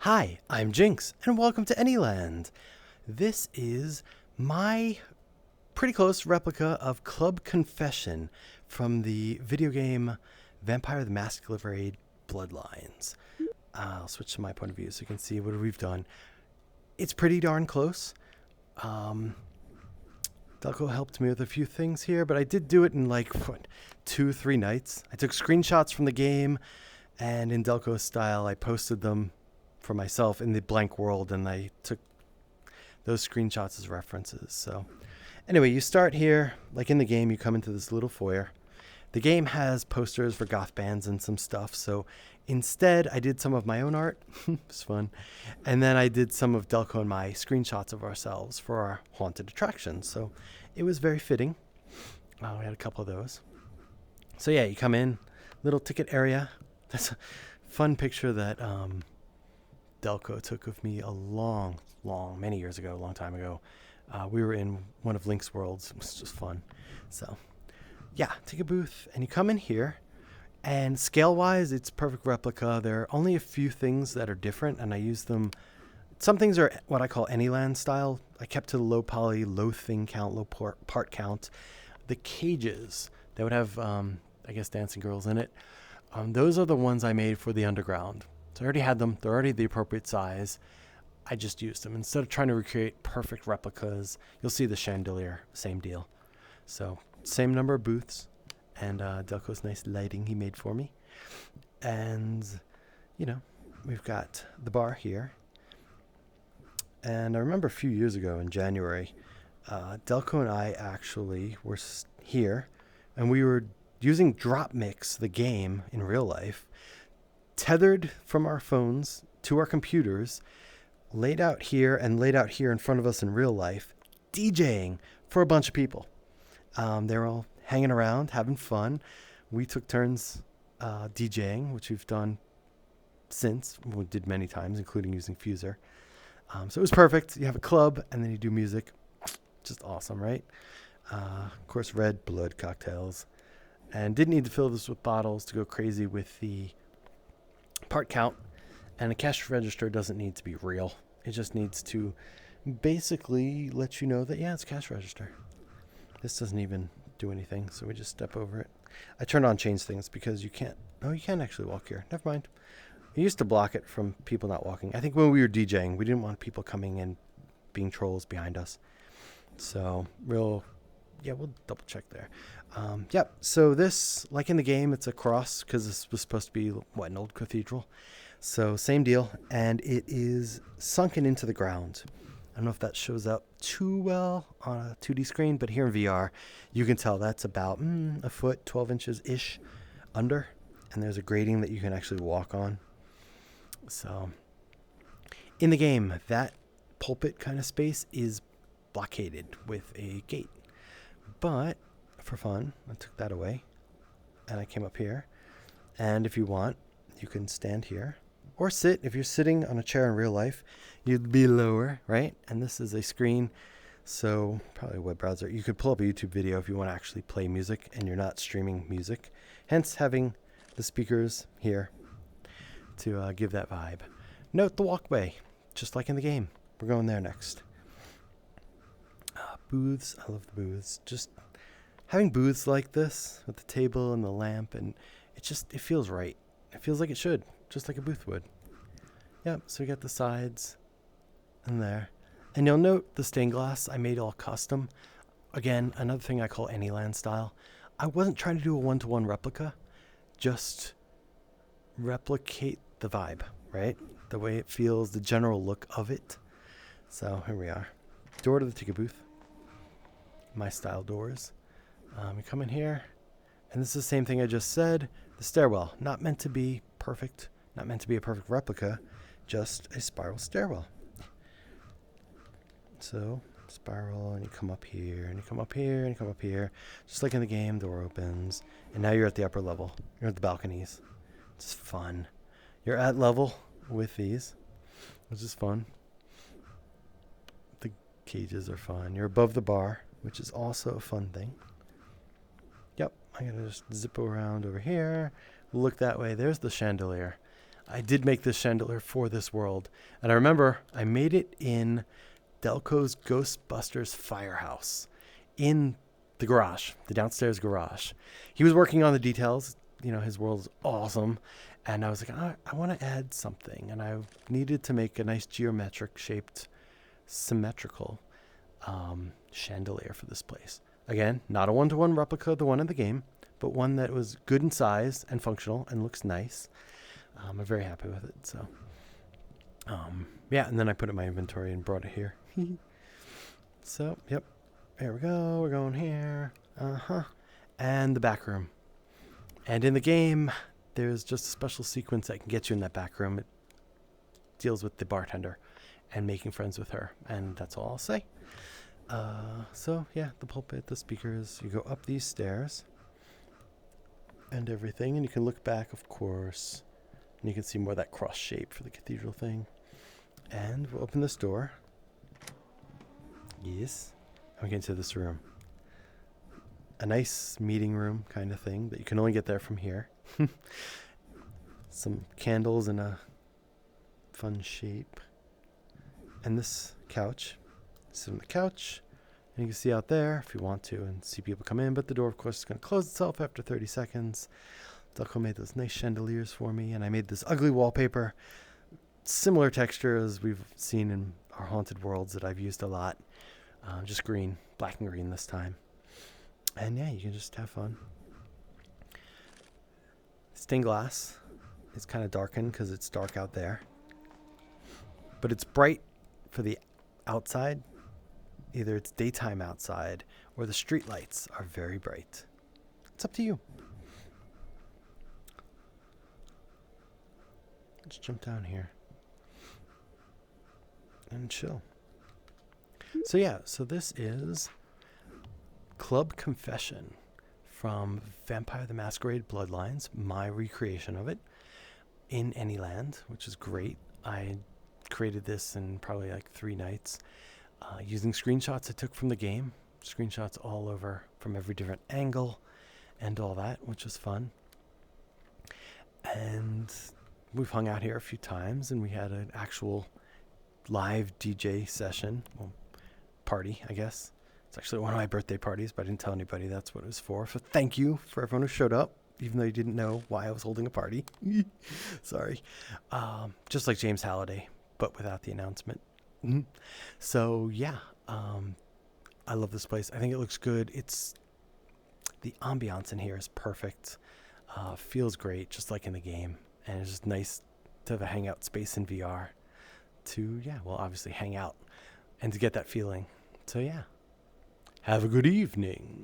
Hi, I'm Jinx, and welcome to Anyland. This is my pretty close replica of Club Confession from the video game Vampire the Masquerade Bloodlines. I'll switch to my point of view so you can see what we've done. It's pretty darn close. Delco helped me with a few things here, but I did do it in like 2-3 nights. I took screenshots from the game, and in Delco style, I posted them for myself in the blank world, and I took those screenshots as references. So anyway, you start here, like in the game, you come into this little foyer. The game has posters for goth bands and some stuff, so instead I did some of my own art. It's fun. And then I did some of Delco and my screenshots of ourselves for our haunted attractions. So it was very fitting. We had a couple of those. So yeah, you come in, little ticket area. That's a fun picture that Delco took of me many years ago, a long time ago. We were in one of Link's worlds. It was just fun. So yeah, take a booth, and you come in here, and scale-wise, it's perfect replica. There are only a few things that are different, and I use them. Some things are what I call Anyland style. I kept to the low poly, low thing count, low part count. The cages that would have, I guess, dancing girls in it, those are the ones I made for the underground. So I already had them. They're already the appropriate size. I just used them. Instead of trying to recreate perfect replicas, you'll see the chandelier, same deal. So same number of booths, and Delco's nice lighting he made for me. And, you know, we've got the bar here. And I remember a few years ago in January, Delco and I actually were here, and we were using Drop Mix, the game in real life, tethered from our phones to our computers, laid out here in front of us in real life, DJing for a bunch of people. They were all hanging around, having fun. We took turns DJing, which we've done since. We did many times, including using Fuser. So it was perfect. You have a club, and then you do music. Just awesome, right? Of course, red blood cocktails. And didn't need to fill this with bottles to go crazy with the part count. And a cash register doesn't need to be real. It just needs to basically let you know that, yeah, it's a cash register. This doesn't even do anything, so we just step over it. I turned on change things because you can't. Oh, you can actually walk here. Never mind. We used to block it from people not walking. I think when we were DJing, we didn't want people coming and being trolls behind us. So we'll double check there. Yep. So this, like in the game, it's a cross because this was supposed to be an old cathedral. So same deal, and it is sunken into the ground. I don't know if that shows up too well on a 2D screen, but here in VR, you can tell that's about a foot, 12 inches-ish under, and there's a grating that you can actually walk on. So in the game, that pulpit kind of space is blockaded with a gate. But for fun, I took that away, and I came up here. And if you want, you can stand here. Or sit. If you're sitting on a chair in real life, you'd be lower, right? And this is a screen, so probably a web browser. You could pull up a YouTube video if you want to actually play music and you're not streaming music. Hence having the speakers here to give that vibe. Note the walkway, just like in the game. We're going there next. Booths. I love the booths. Just having booths like this with the table and the lamp, and it feels right. It feels like it should. Just like a booth would. Yep, so we got the sides and there. And you'll note the stained glass I made all custom. Again, another thing I call Anyland style. I wasn't trying to do a one-to-one replica. Just replicate the vibe, right? The way it feels, the general look of it. So here we are. Door to the ticket booth. My style doors. We come in here. And this is the same thing I just said. The stairwell, not meant to be perfect. Not meant to be a perfect replica, just a spiral stairwell. So, spiral, and you come up here, and you come up here, and you come up here. Just like in the game, door opens, and now you're at the upper level. You're at the balconies. It's fun. You're at level with these, which is fun. The cages are fun. You're above the bar, which is also a fun thing. Yep, I'm going to just zip around over here. Look that way. There's the chandelier. I did make this chandelier for this world. And I remember I made it in Delco's Ghostbusters firehouse in the garage, the downstairs garage. He was working on the details. His world is awesome. And I was like, I want to add something. And I needed to make a nice geometric shaped, symmetrical chandelier for this place. Again, not a one-to-one replica of the one in the game, but one that was good in size and functional and looks nice. I'm very happy with it. So, yeah, and then I put it in my inventory and brought it here. So, yep, here we go. We're going here. And the back room. And in the game, there's just a special sequence that can get you in that back room. It deals with the bartender and making friends with her. And that's all I'll say. So, yeah, the pulpit, the speakers. You go up these stairs and everything. And you can look back, of course. And you can see more of that cross shape for the cathedral thing. And we'll open this door. Yes. And we get into this room. A nice meeting room kind of thing that you can only get there from here. Some candles in a fun shape. And this couch. Sit on the couch. And you can see out there if you want to and see people come in. But the door, of course, is going to close itself after 30 seconds. Delco made those nice chandeliers for me. And I made this ugly wallpaper. Similar texture as we've seen in our haunted worlds that I've used a lot. Just green. Black and green this time. And yeah, you can just have fun. Stained glass is kind of darkened because it's dark out there. But it's bright for the outside. Either it's daytime outside or the street lights are very bright. It's up to you. Let's jump down here and chill. So yeah, so this is Club Confession from Vampire the Masquerade Bloodlines, my recreation of it in Anyland, which is great. I created this in probably like 3 nights using screenshots I took from the game, screenshots all over from every different angle and all that, which was fun. And we've hung out here a few times, and we had an actual live DJ session, well, party, I guess. It's actually one of my birthday parties, but I didn't tell anybody that's what it was for. So thank you for everyone who showed up, even though you didn't know why I was holding a party. Sorry. Just like James Halliday, but without the announcement. So yeah, I love this place. I think it looks good. The ambiance in here is perfect. Feels great, just like in the game. And it's just nice to have a hangout space in VR to, obviously hang out and to get that feeling. So yeah. Have a good evening.